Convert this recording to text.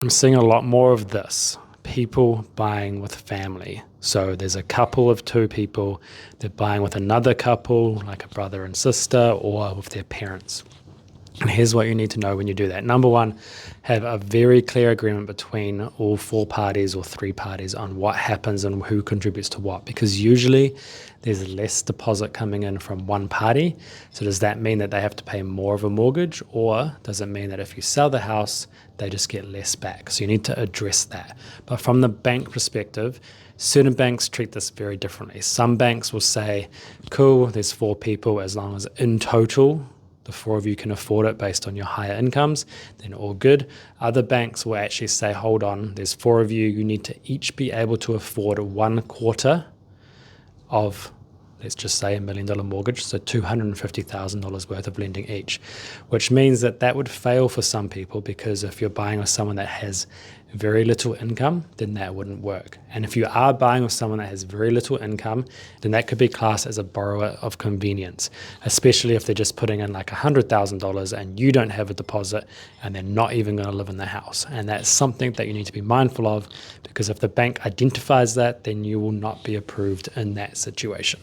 I'm seeing a lot more of this. People buying with family. So there's a couple of two people, they're buying with another couple, like a brother and sister, or with their parents. And here's what you need to know when you do that. Number one, have a very clear agreement between all four parties or three parties on what happens and who contributes to what, because usually there's less deposit coming in from one party. So does that mean that they have to pay more of a mortgage, or does it mean that if you sell the house, they just get less back? So you need to address that. But from the bank perspective, certain banks treat this very differently. Some banks will say, cool, there's four people, as long as in total the four of you can afford it based on your higher incomes, then all good. Other banks will actually say, hold on, there's four of you, you need to each be able to afford 1/4 of, let's just say, $1 million mortgage, so $250,000 worth of lending each, which means that that would fail for some people, because if you're buying with someone that has very little income, then that wouldn't work. And if you are buying with someone that has very little income, then that could be classed as a borrower of convenience, especially if they're just putting in like $100,000 and you don't have a deposit and they're not even going to live in the house. And that's something that you need to be mindful of, because if the bank identifies that, then you will not be approved in that situation.